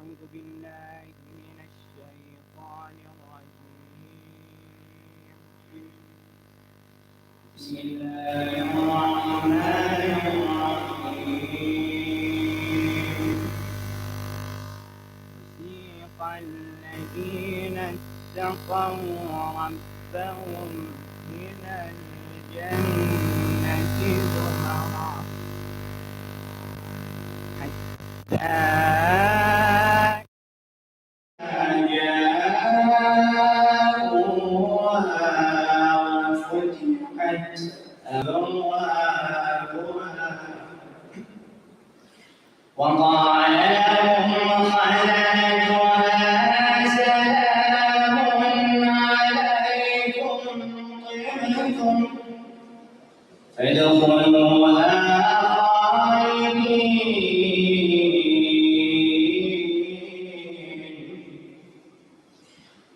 أعوذ بالله من الشيطان الرجيم. بسم الله الرحمن الرحيم. وسيق الذين اتقوا ربهم إلى الجنة زمرا حتى وقال لهم خلقها سلام عليكم طبتم فادخلوها خالدين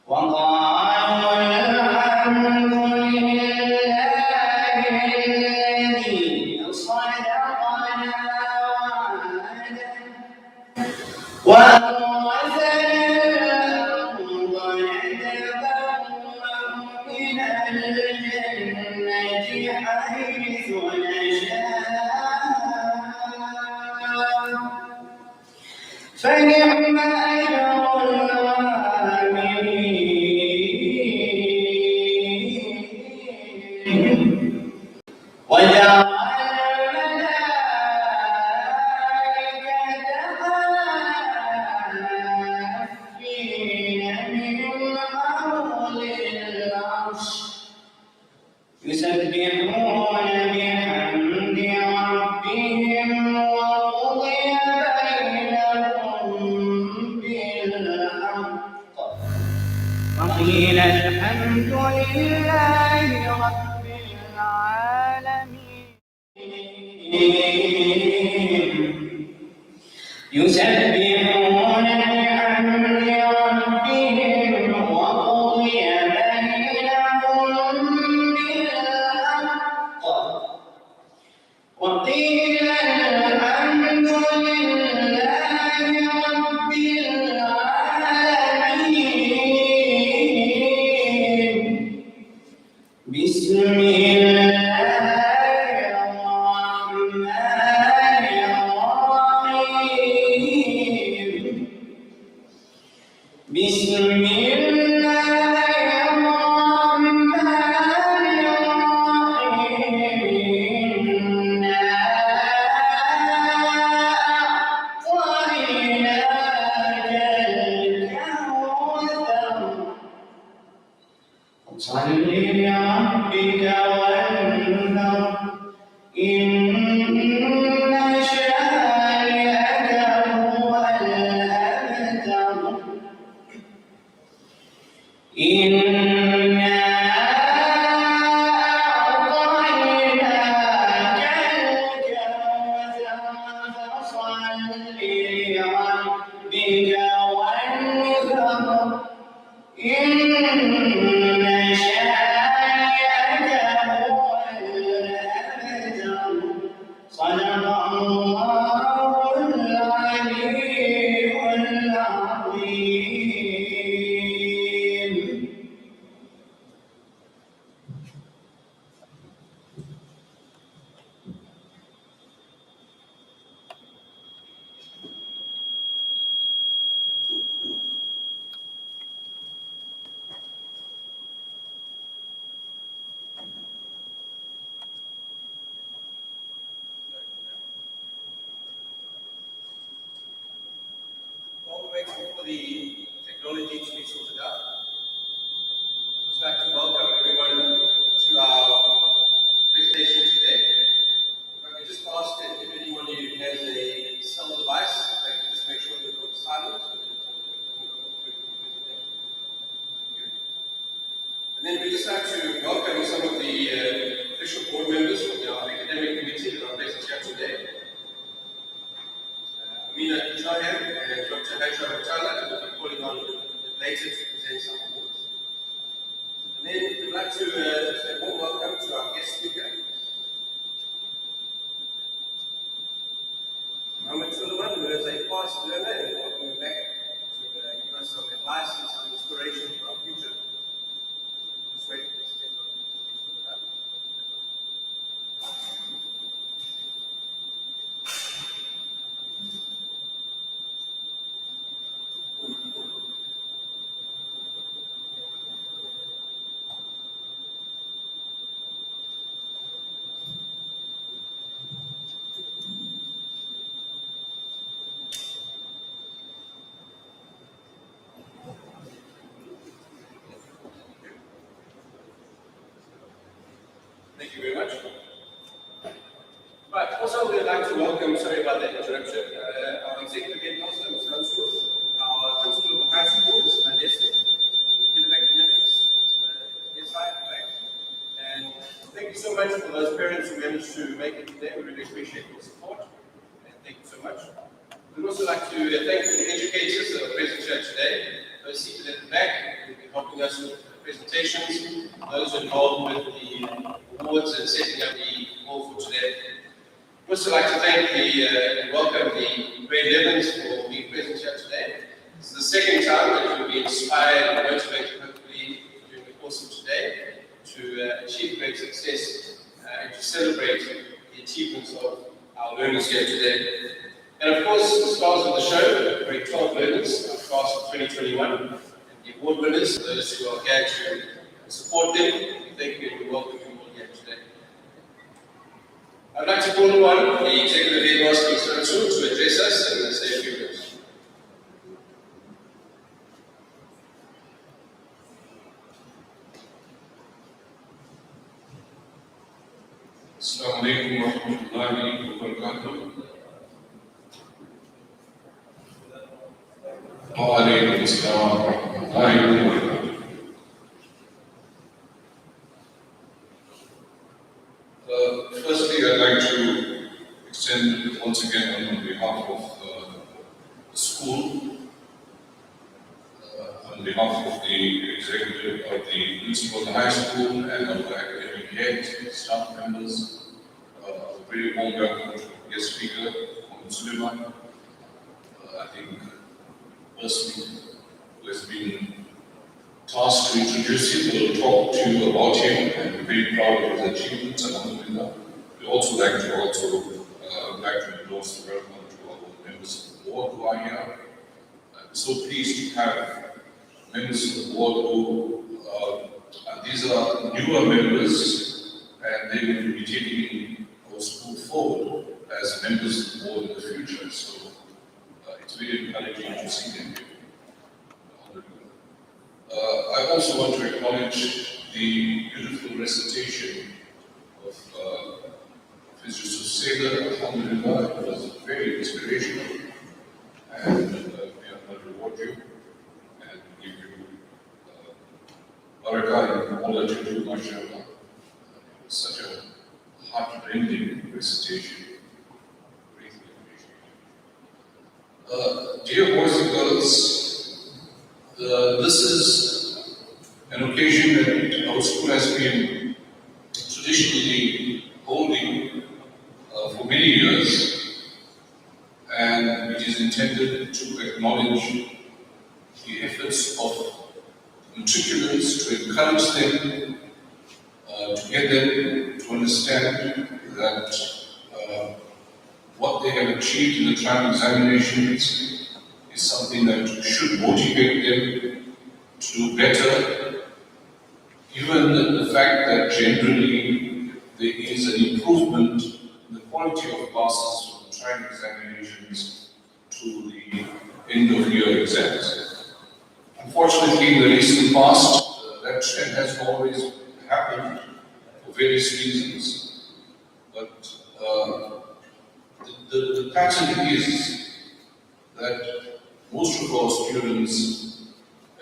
وقالوا الحمد لله الذي صدقنا وأورثنا الأرض نتبوأ من الجنة حيث نشاء فنعم أجر العاملين وجعل يسبحون بحمد ربهم وقضي بينهم بالحق وقيل الحمد لله رب العالمين يسبحون بحمد ربهم وقضي وقيل الحمد لله رب العالمين بسم الله الرحمن الرحيم بسم الله الرحمن الرحيم صل لربك وانذر إن شانئك هو الأبتر إنا أعطيناك الكوثر فصل لربك وانذر إن شانئك هو الأبتر صدق الله العلي العظيم. While we're waiting for the technology to be sorted out, I'd just like to welcome everyone to our presentation today. If I could just ask if anyone who has a cell device, if they could just make sure they've got silent. And then we'd just like to welcome some of the official board members from our academic committee that are present here today. Amina Ibrahim and Dr. Hajra Mutala, who will be calling on later to present Thank you very much. Right, also we'd like to welcome, sorry about that interruption, our executive head master, Mr. Hansur, our principal of the high school, Mr. Mandesi, the head of academics, Mr. Esai, and thank you so much for those parents who managed to make it today. We really appreciate your support, and thank you so much. We'd also like to thank the educators that are present here today, those seated at the back who have been helping us with the presentations, those involved with the awards and setting up the hall for today. I'd also like to thank and welcome the grade 11s for being present here today. This is the second time that you'll be inspired and motivated, hopefully, during the course of today to achieve great success and to celebrate the achievements of our learners here today. And of course, the stars of the show, grade 12 learners, our class of 2021, and the award winners, those who are here to support them. Thank you and we welcome you all here today. I'd like to call upon the Executive Headmaster, Mr. Hansur, to address us and say a few words. Assalamu alaikum wa rahmatullahi wa barakatuh. Wa alaikum assalam wa rahmatullahi wa barakatuh. Firstly, I'd like to extend once again on behalf of the school, on behalf of the executive of the principal of the high school and of the academic heads, staff members, a very warm welcome to guest speaker, Mohammed Suleiman. I think person who has been tasked to introduce him will talk to you about him, and we're very proud of his achievements. Alhamdulillah. We also like to endorse the welcome to all the members of the board who are here. I'm so pleased to have members of the board who these are newer members, and they will be taking our school forward as members of the board in the future. So it's very encouraging to see them here. I also want to acknowledge the beautiful recitation of His Yusuf Seder. Alhamdulillah, it was very inspirational, and may Allah reward you and give you barakah in all that you do, mashallah. It was such a heart-rending recitation. Greatly appreciated. Dear boys and girls, this is an occasion that our school has been traditionally holding for many years, and it is intended to acknowledge the efforts of matriculants, to encourage them, to get them to understand that what they have achieved in the trial examinations is something that should motivate them to do better, given the fact that generally there is an improvement in the quality of classes from the trial examinations to the end-of-year exams. Unfortunately, in the recent past, that trend has always happened for various reasons, but the pattern is that most of our students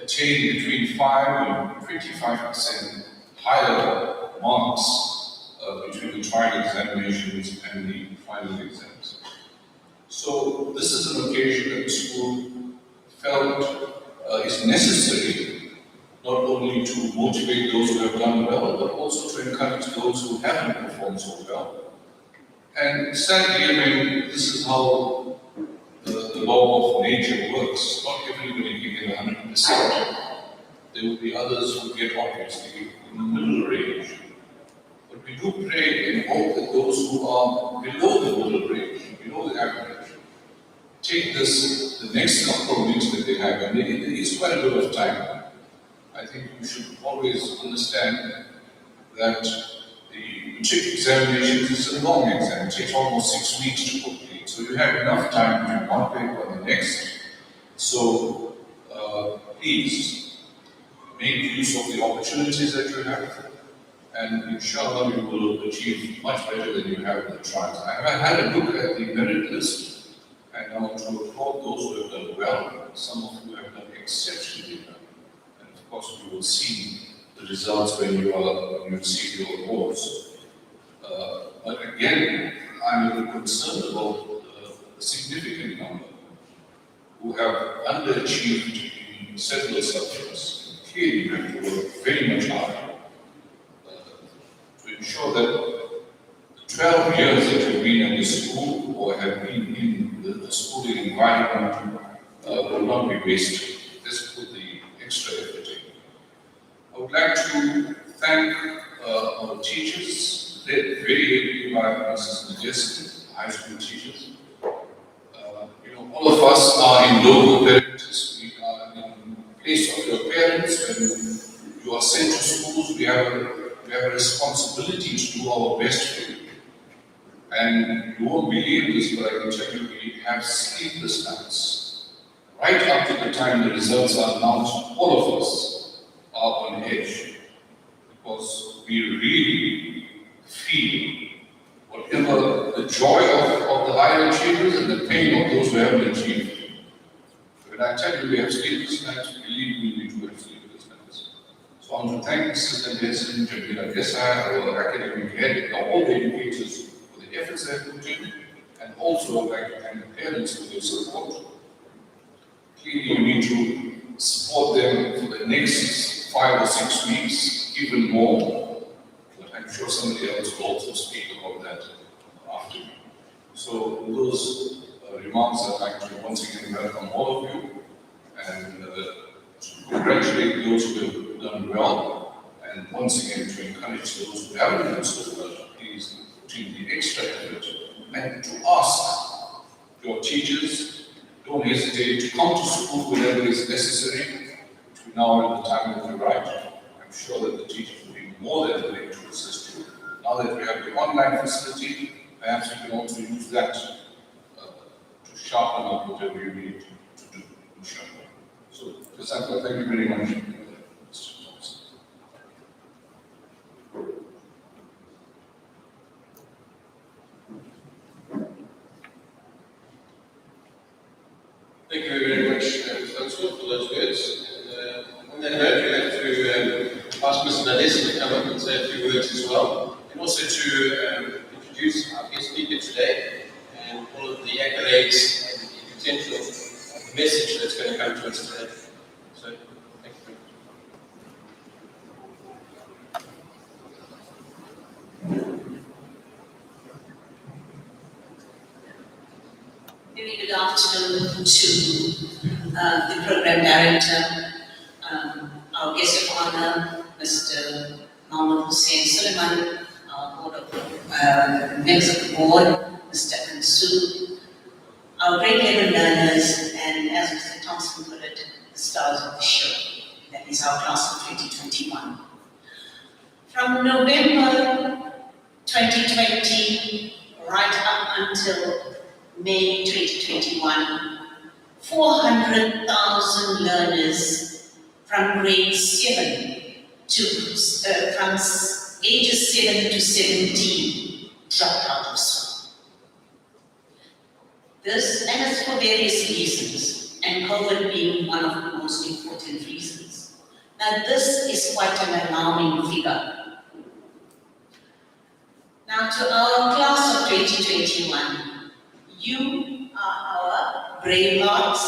attain between 5 and 25% higher marks between the trial examinations and the final exams. So this is an occasion that the school felt is necessary, not only to motivate those who have done well, but also to encourage those who haven't performed so well. And sadly, I mean, this is how the law of nature works. Not everybody can get 100%. There will be others who get obviously in the middle range. But we do pray and hope that those who are below the middle range, below the average, take this the next couple of weeks that they have, and it is quite a bit of time. I think we should always understand that the matric examinations is a long exam. It takes almost 6 weeks to complete. So you have enough time to do one paper and the next. So please make use of the opportunities that you have. and inshallah you will achieve much better than you have in the trials. I have had a look at the merit list, and I want to applaud those who have done well. Some of you have done exceptionally well, and of course you will see the results when you receive your awards. But again, I'm a little concerned about the significant number who have underachieved in several subjects. Here you have to work very much harder to ensure that the 12 years that you've been in the school or have been in the schooling environment will not be wasted. Let's put the extra effort in. I would like to thank our teachers, led very ably by Mrs. Majesty, high school teachers. All of us are in local parentage. We are in place of your parents. When you are sent to schools, we have a responsibility to do our best for you. And you won't believe this, but I can tell you we have sleepless nights. Right up to the time the results are announced, all of us are on edge because we really feel whatever the joy of the higher achievers and the pain of those who haven't achieved. When I tell you we have sleepless nights, believe me, we do have sleepless nights. So I want to thank Mrs. Anderson, Jamila Desai, our academic head, and all the educators for the efforts they have put in, and also I'd like to thank the parents for their support. Clearly, you need to support them for the next 5 or 6 weeks, even more. I'm sure somebody else will also speak about that after me. So those remarks, I'd like to once again welcome all of you and congratulate those who have done well, and once again to encourage those who haven't done so well, please put in the extra effort, and to ask your teachers, don't hesitate to come to school whenever is necessary between now and the time that you arrive. I'm sure that the teachers will be more than willing to assist you. Now that we have the online facility, perhaps you can also use that to sharpen up whatever you need to do, inshallah. So, Jazakallah, thank you very much, Mr. Thompson. Thank you very much, Mr. Thompson, for those words. On that note, we'd like to ask Mr. Nadesi to come up and say a few words as well, and also to introduce our guest speaker today and all of the accolades and the potential of the message that's going to come to us today. So, thank you. Very good afternoon to the program director, our guest of honor, Mr. Mohammed Hussein Suleiman, our board of members of the board, Mr. Ansu, our grade level learners, and as Mr. Thompson put it, the stars of the show. That is our class of 2021. From November 2020 right up until May 2021, 400,000 learners from grade 7 to from ages 7 to 17 dropped out of school. This, and it's for various reasons, and COVID being one of the most important reasons. Now, this is quite an alarming figure. Now, to our class of 2021, you are our brave hearts,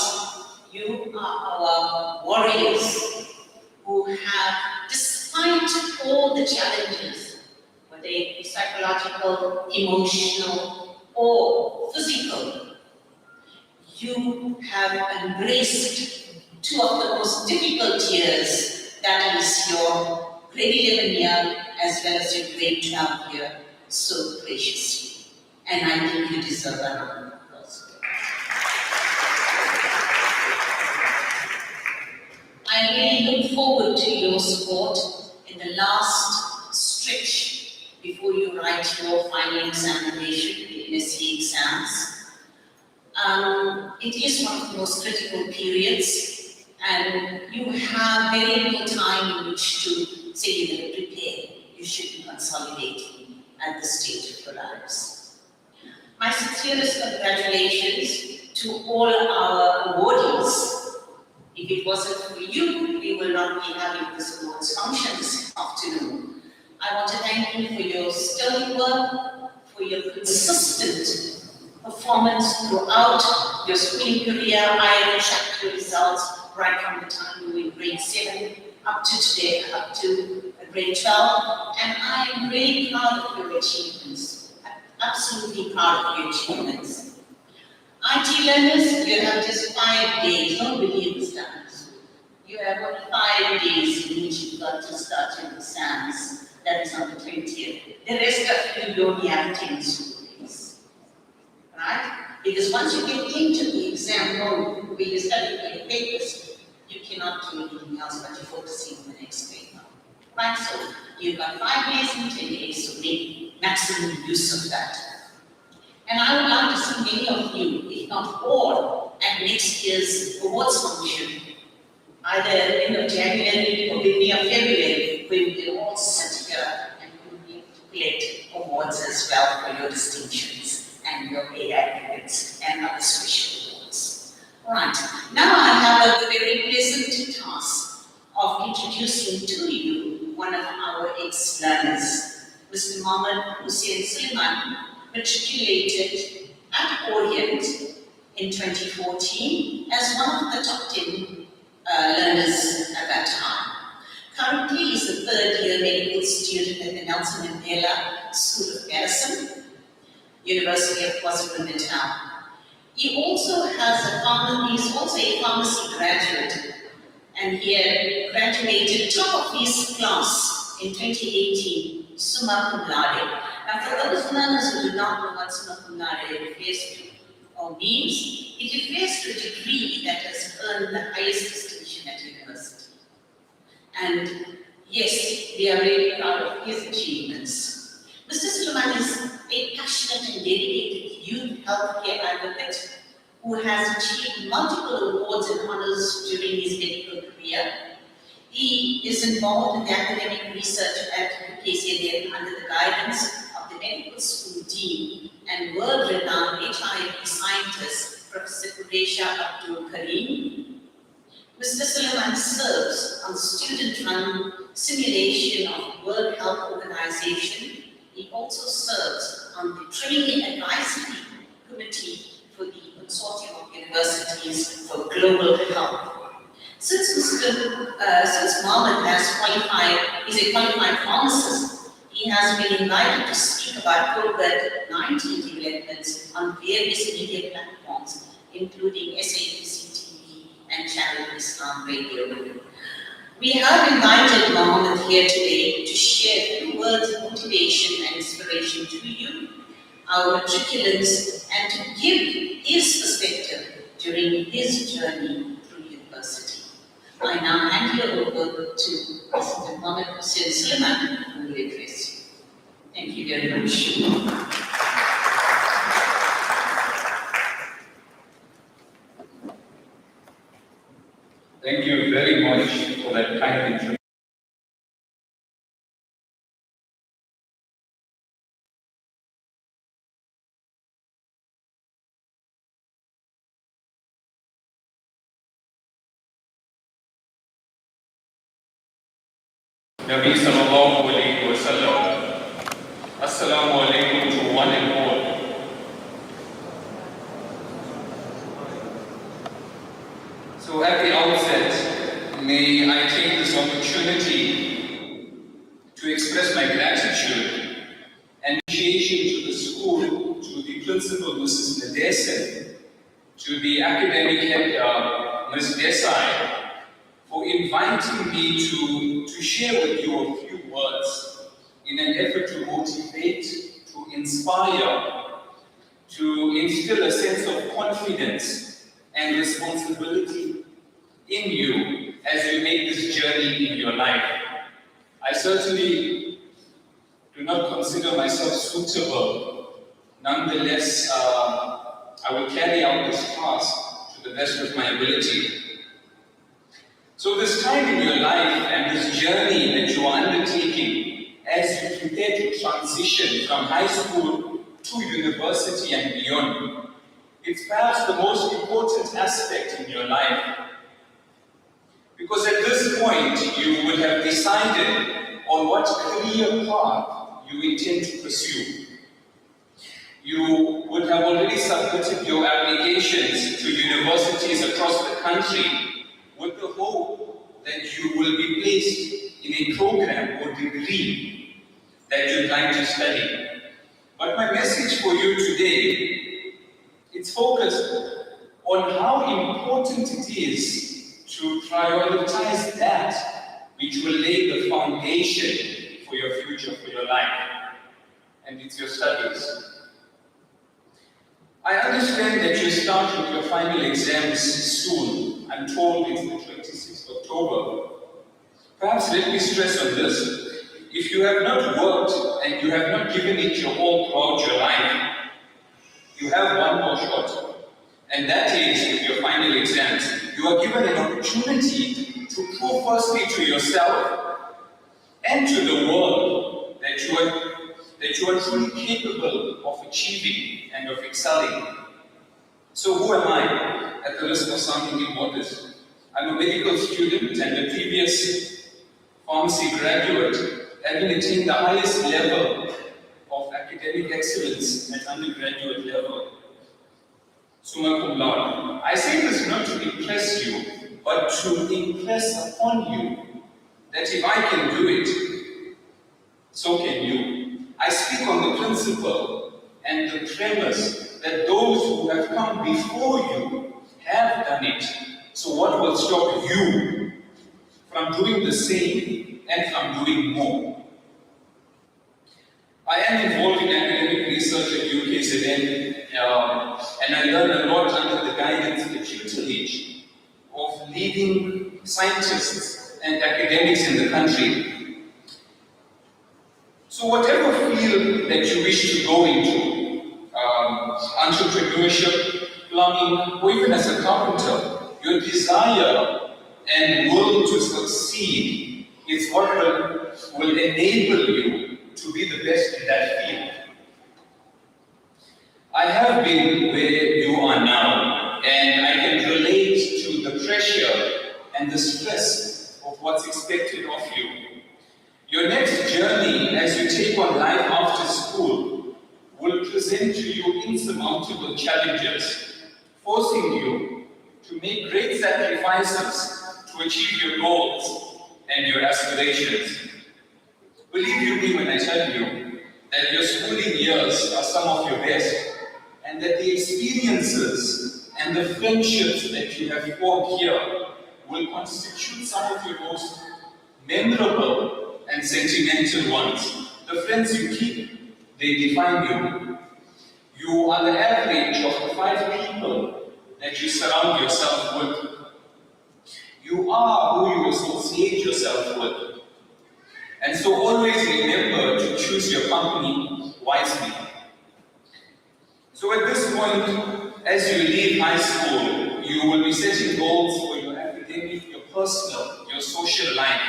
you are our warriors who have, despite all the challenges, whether they be psychological, emotional, or physical, you have embraced two of the most difficult years, that is your grade 11 year as well as your grade 12 year, so graciously. And I think you deserve an honor also. I really look forward to your support in the last stretch before you write your final examination, the MSc exams. It is one of the most critical periods, and you have very little time in which to say you're going to prepare. You you should be consolidating at this stage of your lives. My sincerest congratulations to all our awardees. If it wasn't for you, we will not be having this awards function this afternoon. I want to thank you for your sterling work, for your consistent performance throughout your schooling career. I have tracked your results right from the time you were in grade 7 up to today, up to grade 12, and I am really proud of your achievements. Absolutely proud of your achievements. IT learners, you have just 5 days, don't believe this time. You have only 5 days in which you've got to start your exams. That is on the 20th. The rest of you only have 10 school days. Right? Because once you get into the exam mode where you study for your papers, you cannot do anything else but you're focusing on the next paper. Right? So you've got 5 days and 10 days, so make maximum use of that. And I would like to see many of you, if not all, at next year's awards function, either end of January or beginning of February, where we will all sit here and we will collect awards as well for your distinctions and your A aggregates and other special awards. Right, now I have a very pleasant task of introducing to you one of our ex-learners, Mr. Mohammed Hussein Suleiman, matriculated at Orient in 2014 as one of the top 10 learners at that time. Currently, he's a third-year medical student at the Nelson Mandela School of Medicine, University of KwaZulu-Natal. He also he's also a pharmacy graduate, and he had graduated top of his class in 2018, summa cum laude. Now, for those learners who do not know what summa cum laude refers to or means, it refers to a degree that has earned the highest distinction at university. And yes, we are really proud of his achievements. Mr. Suleiman is a passionate and dedicated youth healthcare advocate who has achieved multiple awards and honors during his medical career. He is involved in the academic research at KZN under the guidance of the Medical School Dean and world-renowned HIV scientist, Professor Qureisha Abdul Karim. Mr. Suleiman serves on the student-run simulation of World Health Organization. He also serves on the Training Advisory Committee for the Consortium of Universities for Global Health. Since Mohammed has qualified, is a qualified pharmacist, he has been invited to speak about COVID-19 developments on various media platforms, including SABC TV and Channel Islam Radio. We have invited Mohammed here today to share a few words of motivation and inspiration to you, our matriculants, and to give his perspective during his journey through university. I now hand you over to President Mohammed Hussein Suleiman, who will address you. Thank you very much. Thank you very much for that kind introduction. Nabi sallallahu alayhi wa sallam. Assalamu alaikum to one and all. So at the outset, may I take this opportunity to express my gratitude and appreciation to the school, to the principal, Mrs. Nadesa, to the academic head, Ms. Desai, for inviting me to share with you a few words in an effort to motivate, to inspire, to instill a sense of confidence and responsibility in you as you make this journey in your life. I certainly do not consider myself suitable. Nonetheless, I will carry out this task to the best of my ability. So this time in your life and this journey that you are undertaking as you prepare to transition from high school to university and beyond. It's perhaps the most important aspect in your life. Because at this point, you would have decided on what career path you intend to pursue. You would have already submitted your applications to universities across the country with the hope that you will be placed in a program or degree that you'd like to study. But my message for you today, it's focused on how important it is to prioritize that which will lay the foundation for your future, for your life, and it's your studies. I understand that you start with your final exams soon. I'm told it's the 26th of October. Perhaps let me stress on this. If you have not worked and you have not given it your all throughout your life, you have one more shot. And that is with your final exams. You are given an opportunity to prove firstly to yourself and to the world that you are truly capable of achieving and of excelling. So who am I, at the risk of sounding immodest? I'm a medical student and a previous pharmacy graduate, having attained the highest level of academic excellence at undergraduate level. Summa cum laude. I say this not to impress you, but to impress upon you that if I can do it, so can you. I speak on the principle and the premise that those who have come before you have done it. So what will stop you from doing the same and from doing more? I am involved in academic research at UKZN, and I learn a lot under the guidance and the tutelage of leading scientists and academics in the country. So whatever field that you wish to go into, entrepreneurship, plumbing, or even as a carpenter, your desire and will to succeed is what will enable you to be the best in that field. I have been where you are now, and I can relate to the pressure and the stress of what's expected of you. Your next journey as you take on life after school will present to you insurmountable challenges, forcing you to make great sacrifices to achieve your goals and your aspirations. Believe you me when I tell you that your schooling years are some of your best, and that the experiences and the friendships that you have formed here will constitute some of your most memorable and sentimental ones. The friends you keep, they define you. You are the average of the 5 people that you surround yourself with. You are who you associate yourself with. And so always remember to choose your company wisely. So at this point, as you leave high school, you will be setting goals for your academic, your personal, your social life.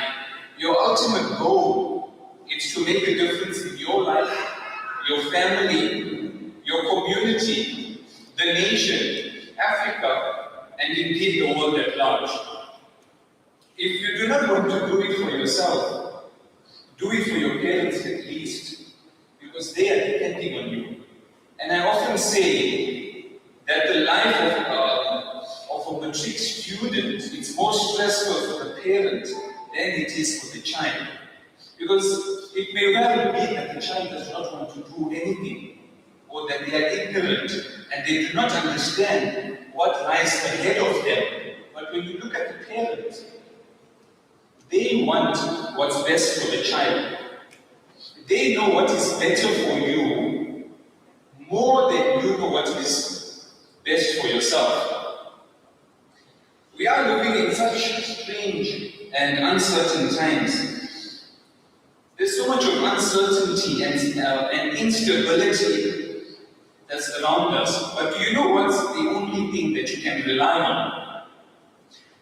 Your ultimate goal is to make a difference in your life, your family, your community, the nation, Africa, and indeed the world at large. If you do not want to do it for yourself, do it for your parents at least, because they are depending on you. And I often say that the life of a Matric student is more stressful for the parent than it is for the child. Because it may well be that the child does not want to do anything, or that they are ignorant and they do not understand what lies ahead of them. But when you look at the parent, they want what's best for the child. They know what is better for you more than you know what is best for yourself. We are living in such strange and uncertain times. There's so much of uncertainty and instability that's around us. But do you know what's the only thing that you can rely on?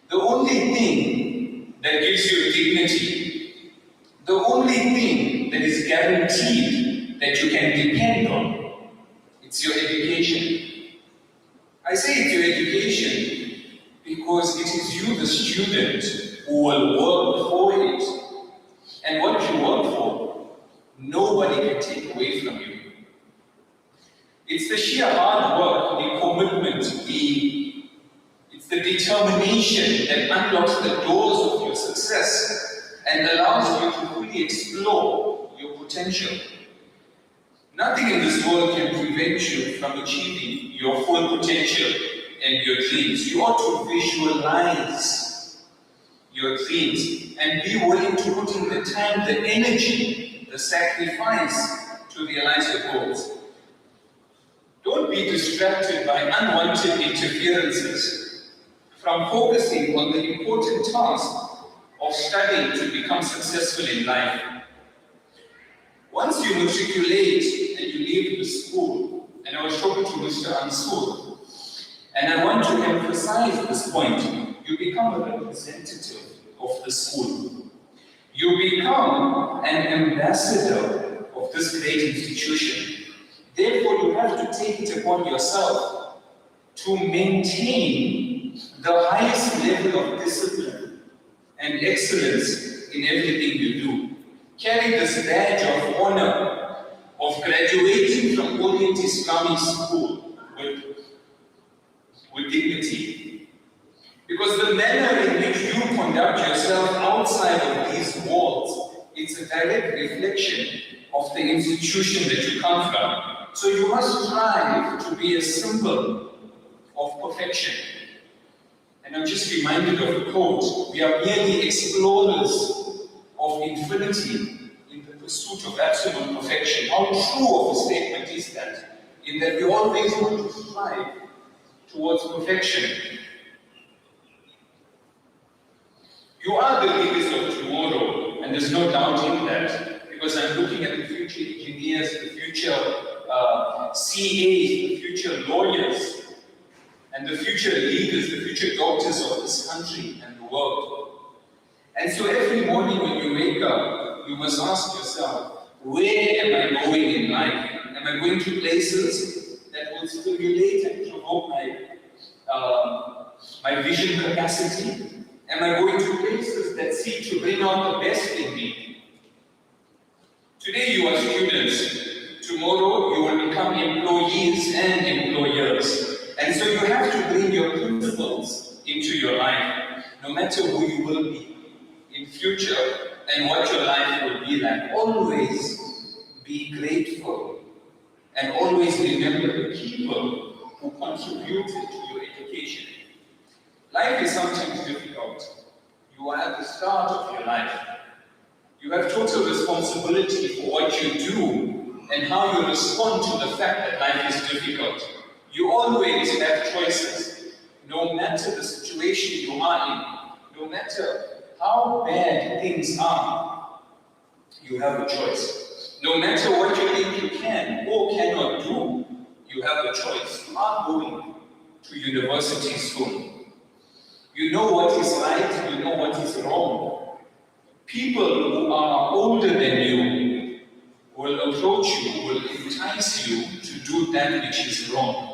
The only thing that gives you dignity, The only thing that is guaranteed that you can depend on, it's your education. I say it's your education because it is you, the student, who will work for it. And what you work for, nobody can take away from you. It's the sheer hard work, the commitment, it's the determination that unlocks the doors of your success and allows you to fully explore your potential. Nothing in this world can prevent you from achieving your full potential and your dreams. You ought to visualize your dreams and be willing to put in the time, the energy, the sacrifice to realize your goals. Don't be distracted by unwanted interferences from focusing on the important task of studying to become successful in life. Once you matriculate and you leave the school, and I was talking to Mr. Ansur, and I want to emphasize this point, you become a representative of the school. You become an ambassador of this great institution. Therefore, you have to take it upon yourself to maintain the highest level of discipline and excellence in everything you do. Carry this badge of honor of graduating from Orient Islamic School with dignity. Because the manner in which you conduct yourself outside of these walls, it's a direct reflection of the institution that you come from. So you must strive to be a symbol of perfection. And I'm just reminded of a quote, we are merely explorers of infinity in the pursuit of absolute perfection. How true of a statement is that? In that we always want to strive towards perfection. You are the leaders of tomorrow, and there's no doubting that, because I'm looking at the future engineers, the future CAs, the future lawyers, and the future leaders, the future doctors of this country and the world. And so every morning when you wake up, you must ask yourself, where am I going in life? Am I going to places that will stimulate and provoke my vision capacity? Am I going to places that seek to bring out the best in me? Today you are students. Tomorrow you will become employees and employers. And so you have to bring your principles into your life, no matter who you will be in future and what your life will be like. Always be grateful and always remember the people who contributed to your education. Life is sometimes difficult. You are at the start of your life. You have total responsibility for what you do and how you respond to the fact that life is difficult. You always have choices, no matter the situation you are in, no matter how bad things are, you have a choice. No matter what you think you can or cannot do, you have a choice. You are going to university soon. You know what is right, you know what is wrong. People who are older than you will approach you, will entice you to do that which is wrong.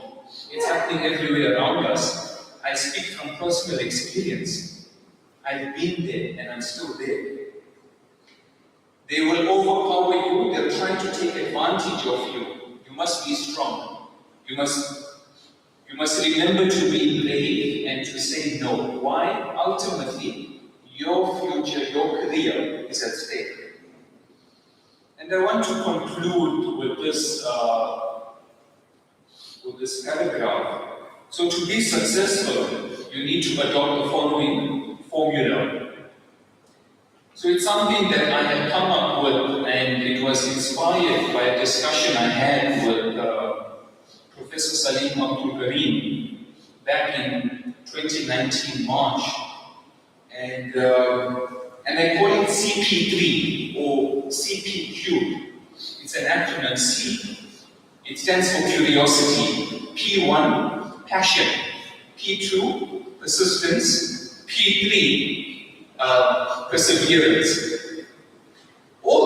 It's happening everywhere around us. I speak from personal experience. I've been there and I'm still there. They will overpower you, they'll try to take advantage of you. You must be strong. You must remember to be brave and to say no. Why? Ultimately, your future, your career is at stake. And I want to conclude with this paragraph. So to be successful, you need to adopt the following formula. So it's something that I had come up with, and it was inspired by a discussion I had with Professor Salim Abdul Karim back in 2019 March, and I call it CP3 or CPQ. It's an acronym C. It stands for curiosity. P1, passion. P2, persistence. P3, perseverance.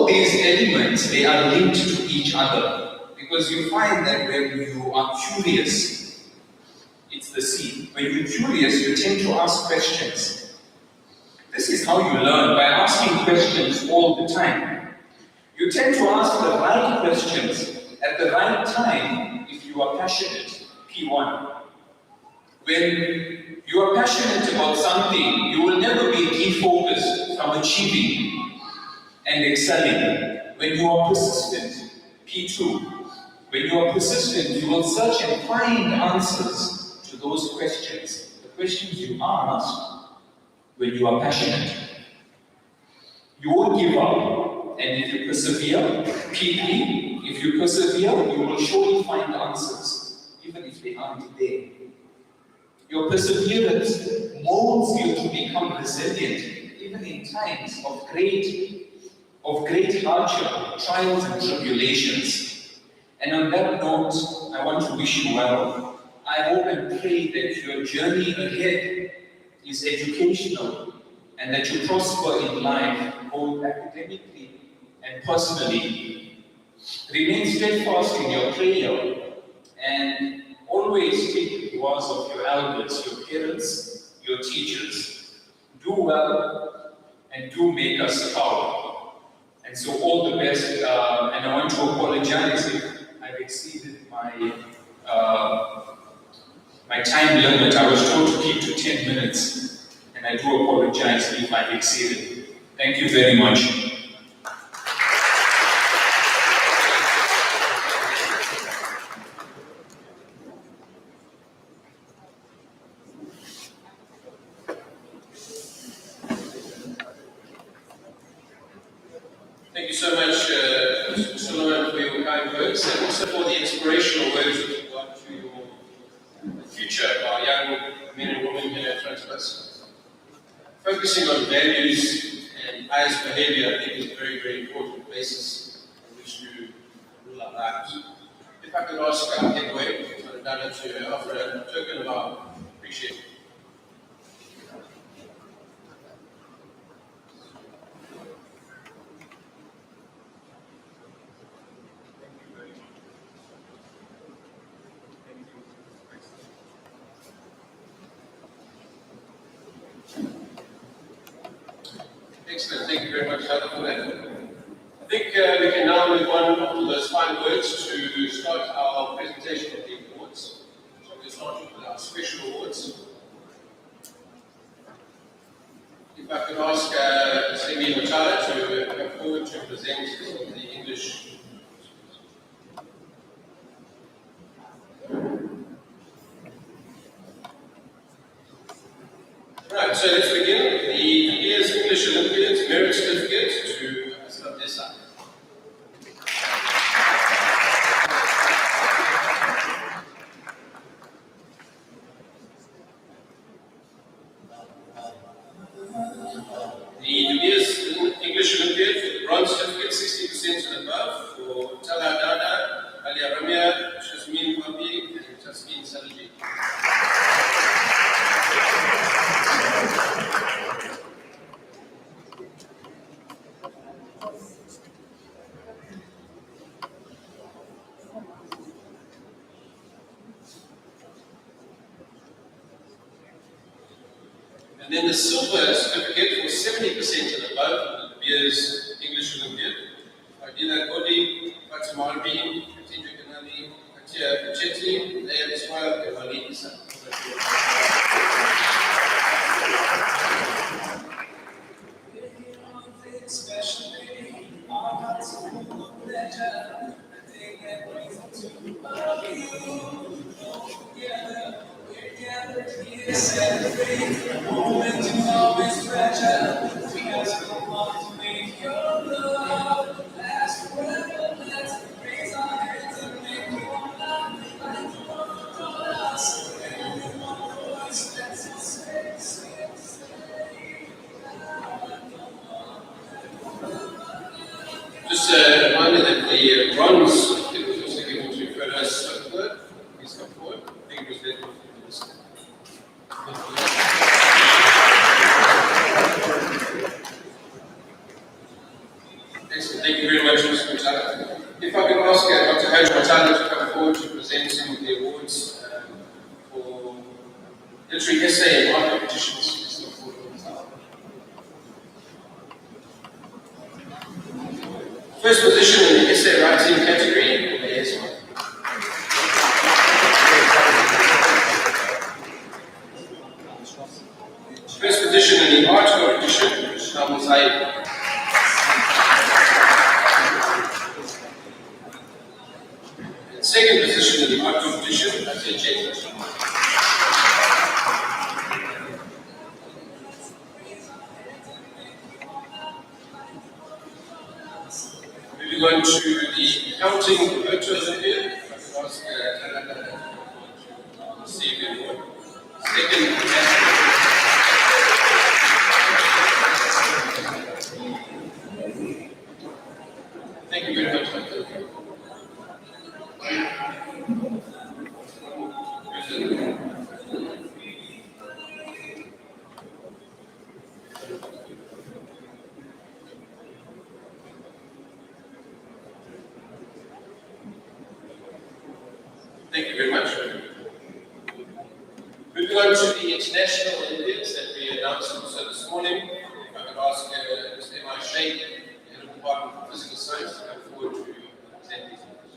all these elements, they are linked to each other. Because you find that when you are curious, it's the seed. When you're curious, you tend to ask questions. This is how you learn, by asking questions all the time. You tend to ask the right questions at the right time if you are passionate. P1. When you are passionate about something, you will never be defocused from achieving and excelling. When you are persistent, P2. When you are persistent, you will search and find answers to those questions. The questions you ask when you are passionate. You won't give up. And if you persevere, P3, if you persevere, you will surely find answers, even if they aren't there. Your perseverance molds you to become resilient, even in times of great hardship, trials and tribulations. And on that note, I want to wish you well. I hope and pray that your journey ahead is educational and that you prosper in life, both academically and personally. Remain steadfast in your prayer and always take the duas of your elders, your parents, your teachers. Do well and do make us proud. And so all the best, and I want to apologize if I've exceeded my time limit. I was told to keep to 10 minutes, and I do apologize if I've exceeded. Thank you very much. Thank you so much, Mr. Solomon, for your kind words and also for the inspirational words with regard to your future of our young men and women here in front of us. Focusing on values and pious behavior, I think, is a very, very important basis on which to rule our lives. If I could ask our head way, Dana, to offer a token of our appreciation. Excellent, thank you very much, Dana, for that. I think we can now move on to those final words to start our presentation of the awards. So we'll start with our special awards. If I could ask Semi Machala to come forward to present the English. Right, so let's begin with the year's English Olympiads Merit Certificate to Aslam Desa. The year's English Olympiad for the Bronze Certificate, 60% and above, for Tala Dada, Alia Ramia, Shazmin Papi, and Tasmin Salaji. And then the silver certificate for 70% and above, the year's English Olympiad. Adina Godi, Fatima Albi, Khadija Kanali, Katia Chetli, Leah Ismail, and Wali Isa. Just a reminder that the bronze certificate was also given to Ferdas Sutherland. Please come forward. I think it was there for this. Excellent, thank you encourage Matana to come forward to present some of the awards for literary essay and art competitions. First position in the essay writing category. Yes. First position in the art competition, Shamu Zaid. Second position in the art competition, that's a J. Moving on to the accounting virtual Olympiad. Receive the award. Second. Thank you very much. Thank you very much. Moving on to the international Olympiads that we announced also this morning. If I could ask Mr. M.I. Sheikh, Head of the Department of Physical Science, to come forward to present these awards.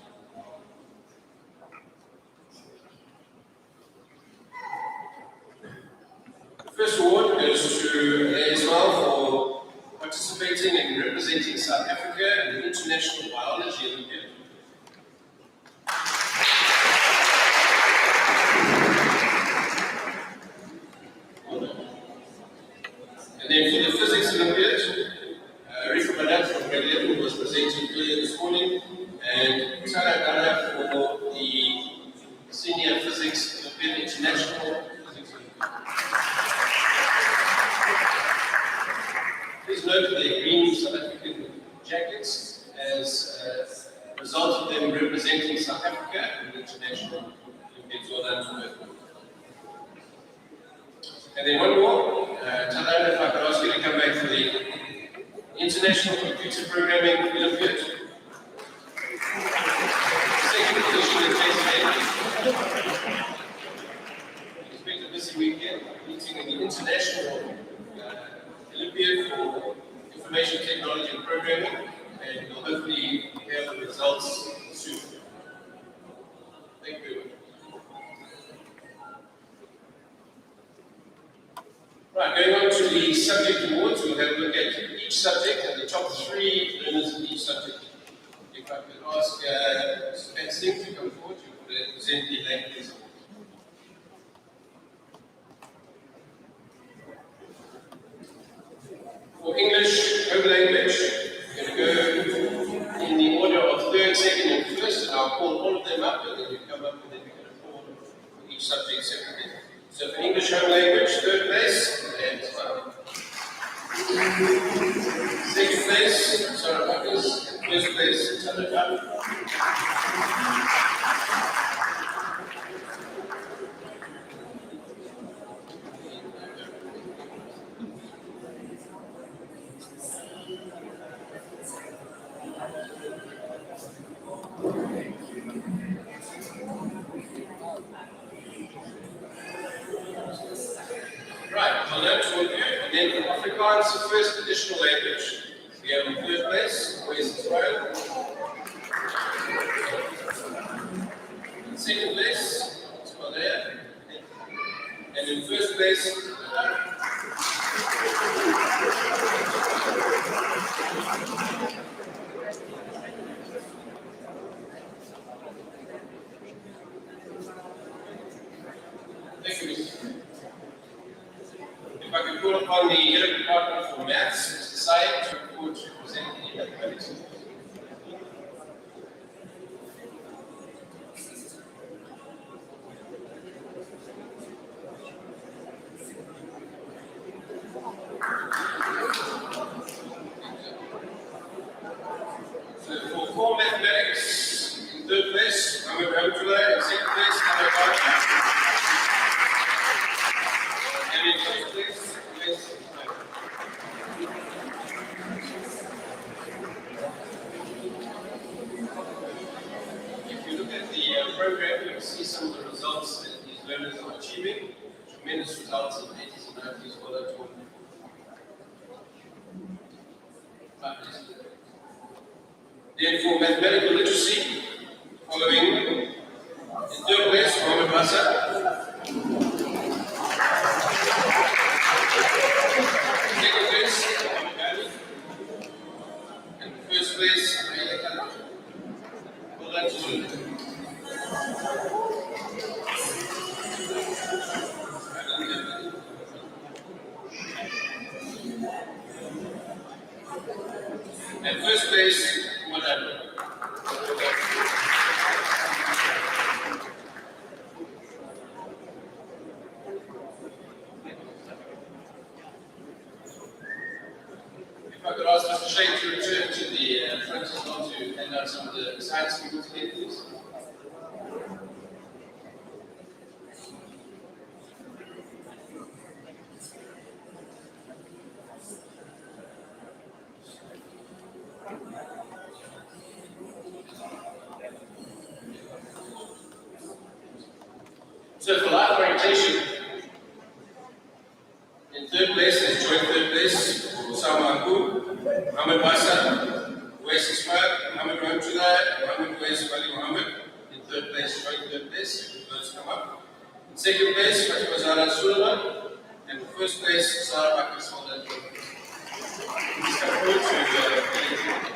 The first award goes to Ismail for participating and representing South Africa in the International Biology Olympiad. And then for the Physics Olympiad, Rika Madat from grade 11 was presenting earlier this morning, and Tara Ghana for the Senior Physics Olympiad, International Physics Olympiad. Please note that the green South African jackets as a result of them representing South Africa in the International Olympiads. Well done to both. And then one more, Talana, if I could ask you to come back for the International Computer Programming Olympiad. Second position in JCA. It's been a busy weekend, meeting in the International Olympiad for Information Technology and Programming, and we'll hopefully have the results soon. Thank you very much. Right, going on to the subject awards, we'll have a look at each subject and the top 3 learners in each subject. If I could ask Mr. Pat Singh to come forward to present the languages. For English home language, we're going to go in the order of 3rd, 2nd, and 1st, and I'll call all of them up, and then you come up and then we can afford for each subject separately. So for English home language, 3rd place, and 2nd place, Sarah Buckers, and 1st place, Tanaka. Right, I'll learn to review, and then for Afrikaans, the first additional language. We have in 3rd place, West Israel. In 2nd place, Somalia. And in 1st place, thank you, Mr. If I could call upon the Head of Department for Maths, Mr. Syed, to report to present the mathematics. So for core mathematics, in 3rd place, Mohamed Ramtullah, in 2nd place, Ahmed Archa. And in 1st place, at the program, you can see some of the results that these learners are achieving. Tremendous results in the 80s and 90s. Well, that's one. Then for mathematical literacy, following in third place, Mohammed Basa. Second place, Mohammed Ali. And first place, Ayla Kala. Well, that's all. And first place, Mohammed. If I could ask Mr. Shane to return to the front as well to hand out some of the science people today, please. So for life orientation, in third place, there's joint third place, Osama Abu, Mohammed Basa, Wes Ismail, Mohammed Ramtullah, Mohammed Wes Wali Mohammed. In third place, joint third place, those come up. In second place, Fatima Zara Sulaiman, and first place, Sarah Bakr Soldan. Please come forward to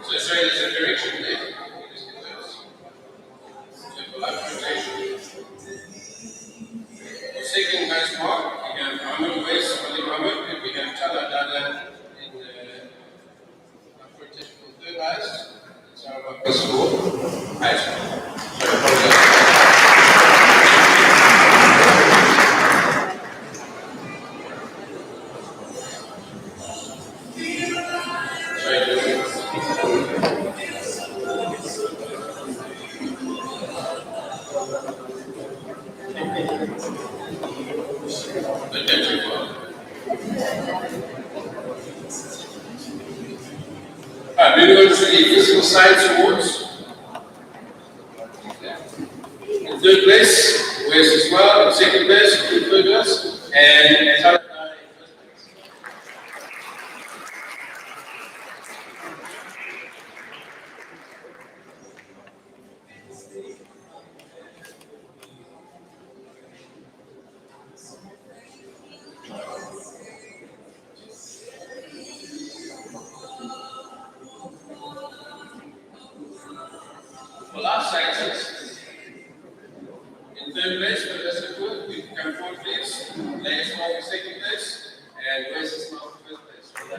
So sorry, there's a correction there. So for life orientation. For second highest mark, we have Mohammed Wes Wali Mohammed, and we have Chala Dada in life orientation for third highest. It's our first score. Highest mark. Moving on to the Physical Science Awards. In third place, Wes Ismail. In second place, Ruth Burgers. And Tala in first place. For life sciences, in third place, Professor Good, we can come forward, please. Ladies Mark in second place, and Wes Ismail in first place.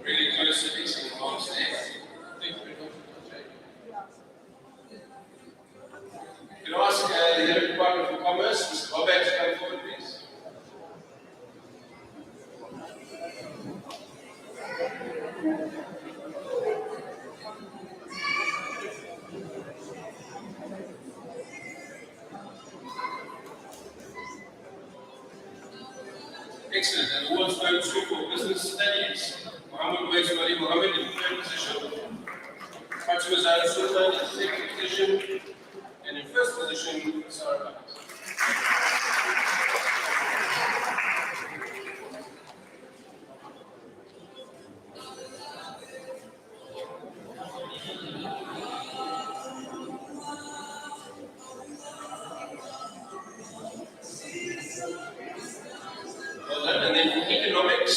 Really close to these and marks there. Thank you very much. Can I ask the Head of Department for Commerce, Mr. Bobak, to come forward, please? Excellent. And awards go to for business studies. Mohammed Wes Wali Mohammed in third position. Fatima Hazara Sultan in second position, and in first position, Sarah Bhatt. Well done. And then for economics,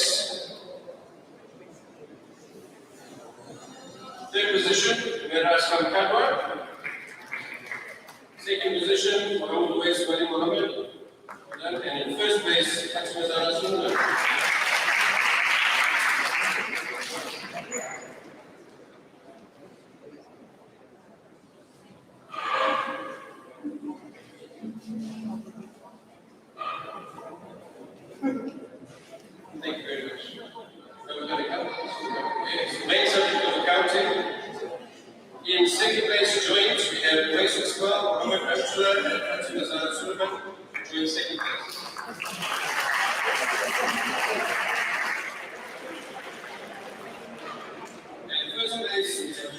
third position, Mehraj Khan Kadwa. Second position, Mahmoud Wais Wali Mohammed. Well done. And in first place, Hazara Sultan. Thank you very much. Now we're going to count. Yes, main subject of accounting. In second place joint, we have Wais Iqbal, Muhammad Abdullah, and Hazara Sultan joint second place. And in first place, we have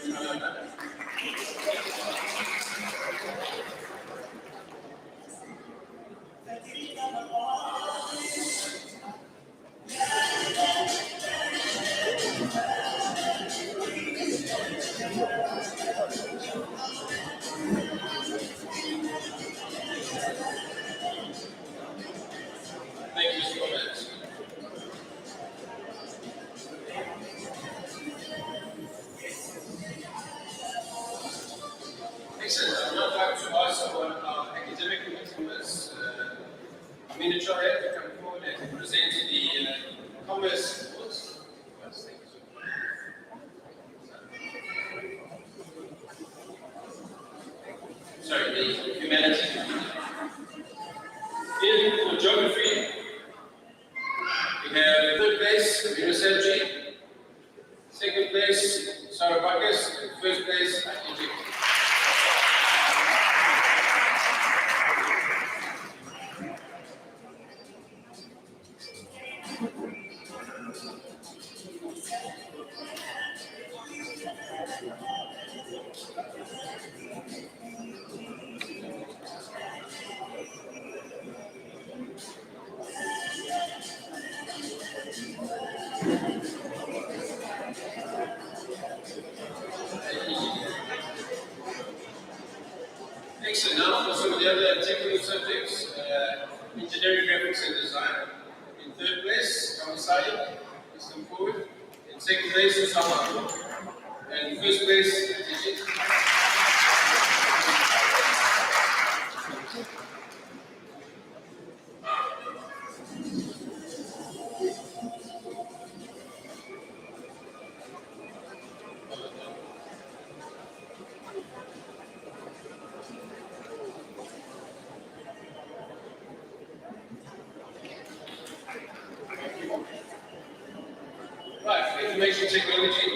Thank you, Mr. Gomez. Excellent. I would now like to ask our academic committee members, Amina Chahar, to come forward and present the commerce course. Yes, thank you. Sorry, the humanities. In for geography, we have third place, Amina Sergi. Second place, Sarah Bacchus. And first place, Egypt. Excellent. Now for some of the other technical subjects, engineering, graphics, and design. In third place, Kamasai, please come forward. In second place, Usama. And in first place, Tijit. Right, information technology.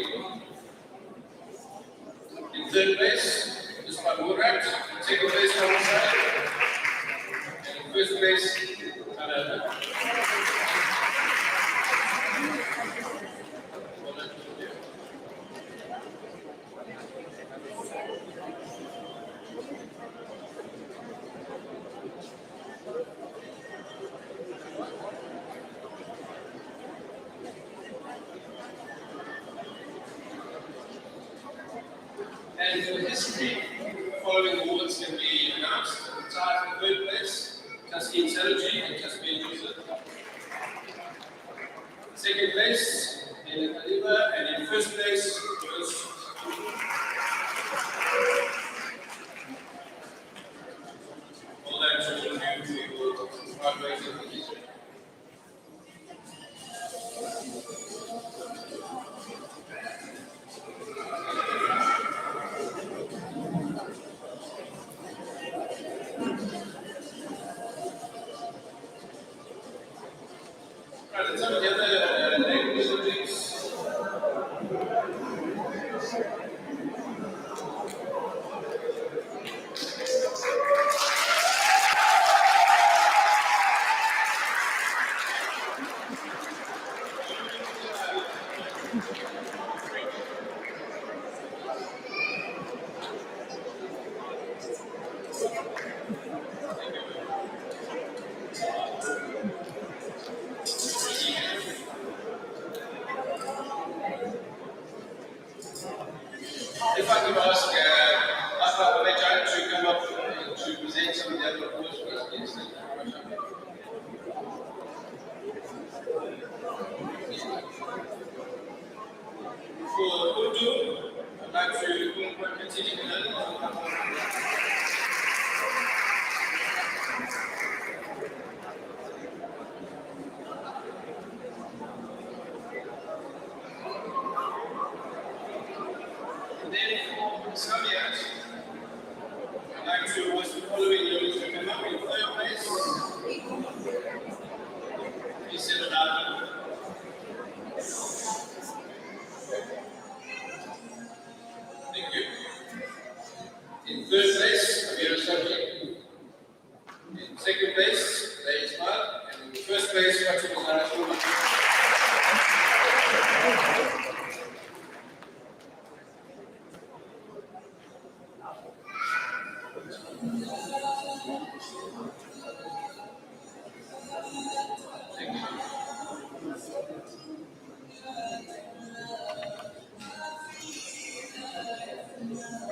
In third place, Usman Murad. In second place, Kamasai. And in first place, Canada. And for history, following awards can be announced. Tied for third place, Taskin Saraji and Tasmin Yusuf. Second place, in Aliba, and in first place was all that children do for hard ways of history. Right, and some of the other language subjects. place on the other course was please. Thank you very much. For Urdu, I'd like to continue to learn. And then for Sabiat, I'd like to ask the following notes to come up in third place. Please sit down. Thank you. In third place, Amir Sabi. In second place, Lay Ismail. And in first place, Fatima Zara.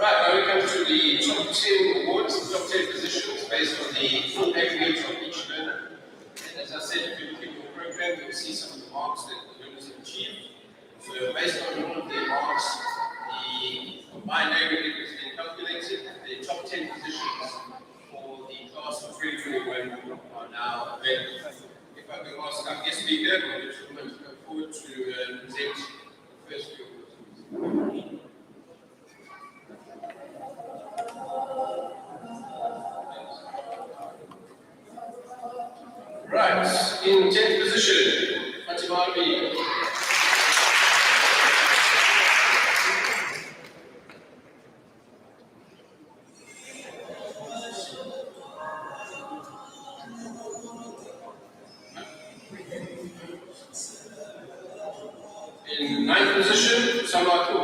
Right, now we come to the top 10 awards, the top 10 positions based on the full aggregate of each learner. And as I said, if you look at your program, you'll see some of the marks that the learners have achieved. So based on all of their marks, the combined aggregate has been calculated. The top 10 positions for the class of 2021 are now available. If I can ask our guest speaker, Mr. Gentleman, to come forward to present the first few awards. Right, in 10th position, Fatima Arbi. In 9th position, Samatu.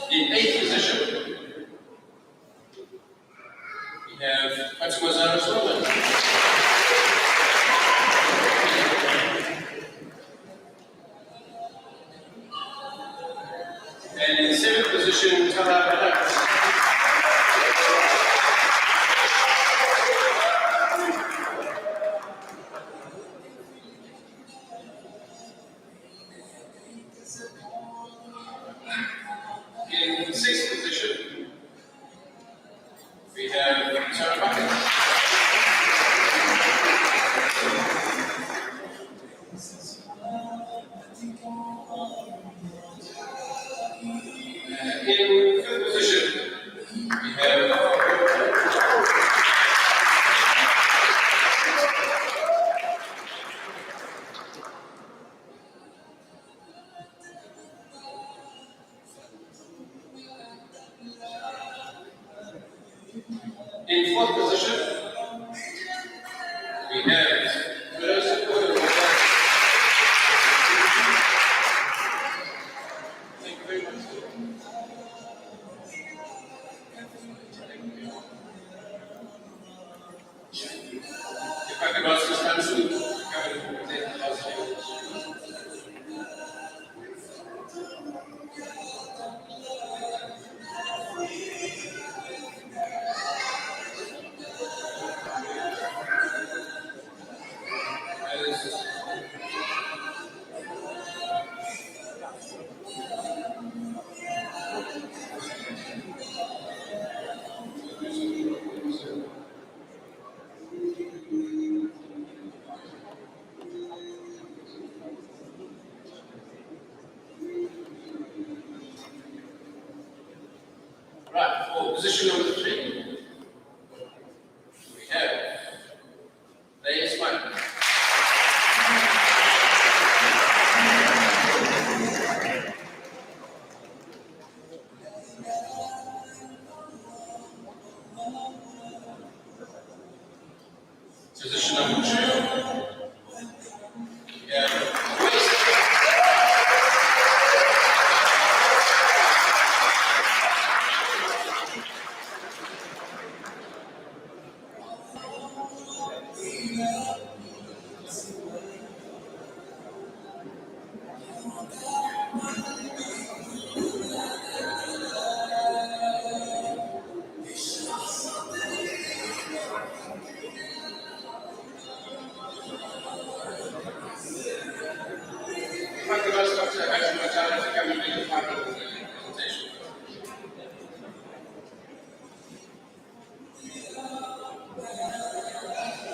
In 8th position, we have Fatima Zara Sultan. And in 7th position, Tara Badat. In 6th position, we have Sarah Bucket. In 5th position, we have in 4th position, we have Thank you very much. If I could ask this man to come and present the house here. Right, for position number 3, we have Lay Ismail. Position number 2, we have Grace. to make a final presentation.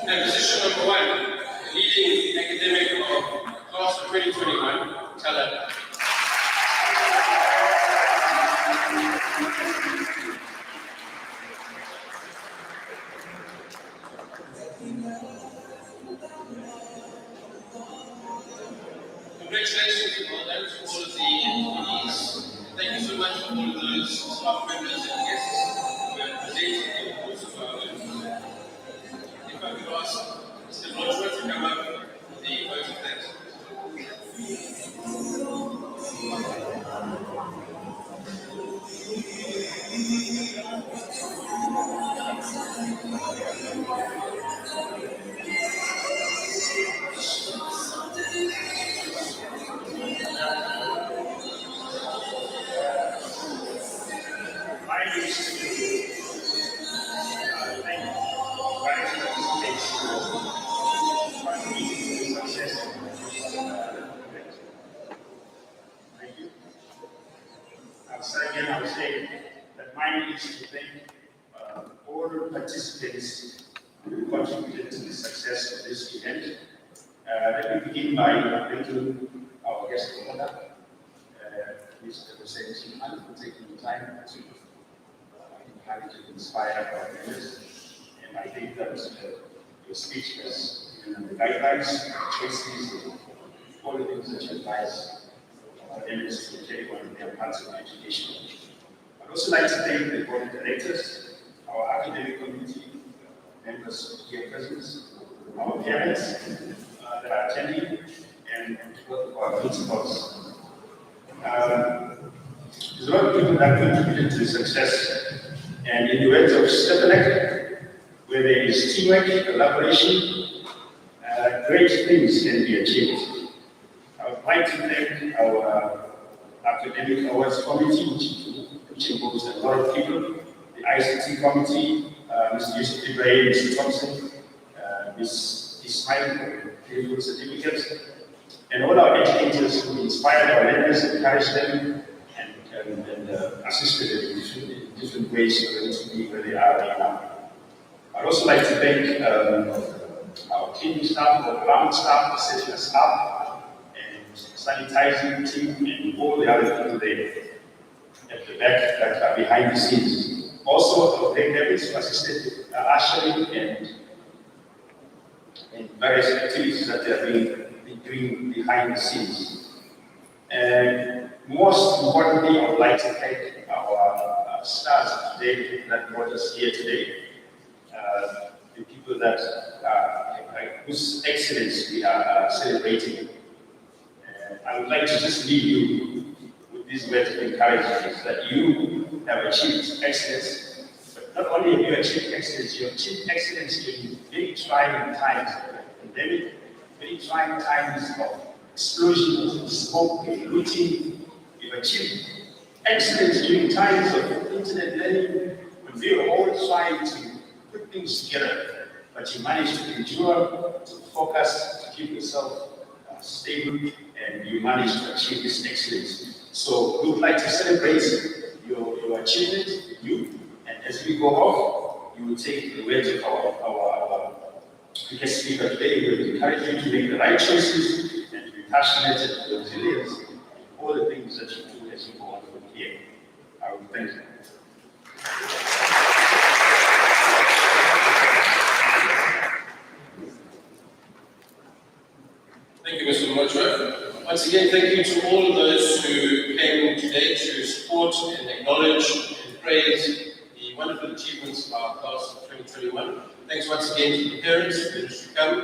And position number 1, leading academic of class of 2021, Tala. Congratulations and well done to all of the employees. Thank you so much to all of those staff members and guests who have presented the course of our learning. If I could ask Mr. Lodgeworth to come up for the vote of thanks. Thank you. I would say that mine is to thank all participants who contributed to the success of this event. Let me begin by thanking our guest of honor, Mr. Hussein Shimhan, for taking the time to encourage and inspire our members. And I think that your speech has given the guidelines, choices, all the things that you advise our members to carry on their parts of education. I'd also like to thank the board of directors, our academic community, members here present, our parents that are attending, and both of our principals. There's a lot of people that contributed to the success, and in the words of Stefanek, where there is teamwork, collaboration, great things can be achieved. I would like to thank our academic awards committee, which involves a lot of people, the ICT committee, Mr. Yusuf Ibrahim, Mr. Thompson, Ms. Ismail for beautiful certificates, and all our educators who inspired our learners, encouraged them, and assisted them in different ways for them to be where they are right now. I'd also like to thank our cleaning staff, our ground staff, the session staff, and sanitizing team, and all the other people there at the back that are behind the scenes. Also, our great members who assisted ushering and various activities that they have been doing behind the scenes. And most importantly, I would like to thank our stars today that brought us here today. The people that whose excellence we are celebrating. I would like to just leave you with these words of encouragement that you have achieved excellence. But not only have you achieved excellence, you have achieved excellence in very trying times of the pandemic, very trying times of explosions of smoke and looting. You've achieved excellence during times of internet learning when we were all trying to put things together, but you managed to endure, to focus, to keep yourself stable, and you managed to achieve this excellence. So we would like to celebrate your achievement, you, and as we go off, you will take the words of our guest speaker today. We will encourage you to make the right choices and to be passionate and resilient in all the things that you do as you go on from here. I will thank you. Thank you, Mr. Matric. Once again, thank you to all of those who came today to support and acknowledge and praise the wonderful achievements of our class of 2021. Thanks once again to the parents who managed to come.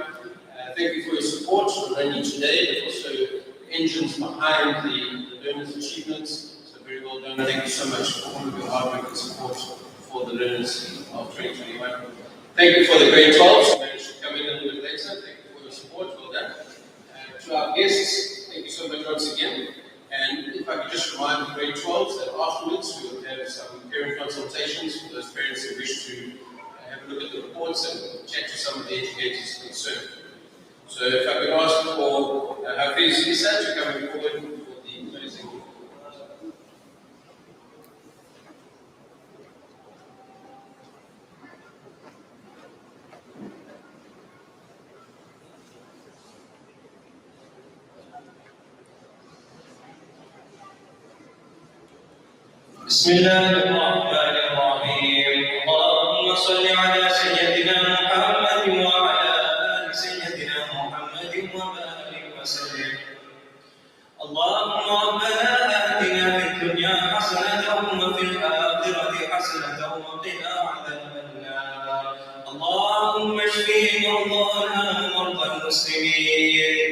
Thank you for your support, not only today, but also the engines behind the learners' achievements. So very well done. Thank you so much for all of your hard work and support for the learners of 2021. Thank you for the grade 12s who managed to come in a little bit later. Thank you for your support. Well done. To our guests, thank you so much once again. And if I could just remind the grade 12s that afterwards we will have some parent consultations for those parents who wish to have a look at the reports and chat to some of the educators concerned. So if I could ask for Hafiz Issa to come forward for the closing بسم الله الرحمن الرحيم اللهم صل على سيدنا محمد وعلى آل سيدنا محمد وبارك وسلم اللهم ربنا آتنا في الدنيا حسنة وفي الآخرة حسنة وقنا عذاب النار اللهم اشف مرضانا ومرضى المسلمين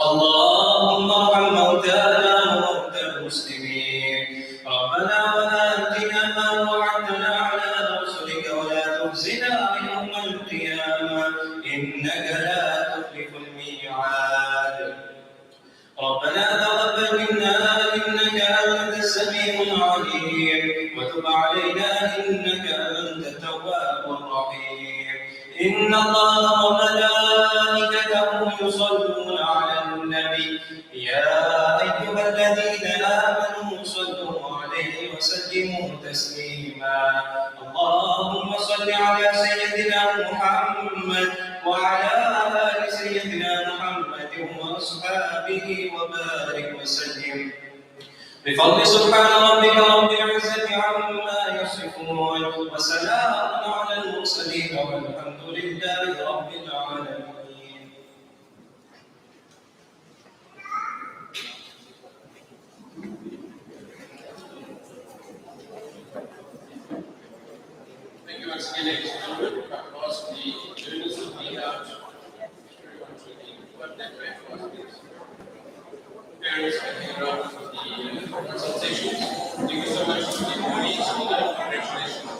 اللهم ارحم موتانا وموتى المسلمين ربنا وآتنا ما وعدتنا على رسلك ولا تخزنا يوم القيامة إنك لا تخلف الميعاد ربنا تقبل منا إنك أنت السميع العليم وتب علينا إنك أنت التواب الرحيم إن الله وملائكته يصلون على النبي يا أيها الذين آمنوا صلوا عليه وسلموا تسليما اللهم صل على سيدنا محمد وعلى آل سيدنا محمد وأصحابه وبارك وسلم بفضل سبحان ربك رب العزة عما يصفون وسلام على المرسلين والحمد لله رب العالمين. Thank you once again, ladies and gentlemen. I've asked the journalists of the Keynote to carry on to the web network for us, please. Parents, I think, for the consultations.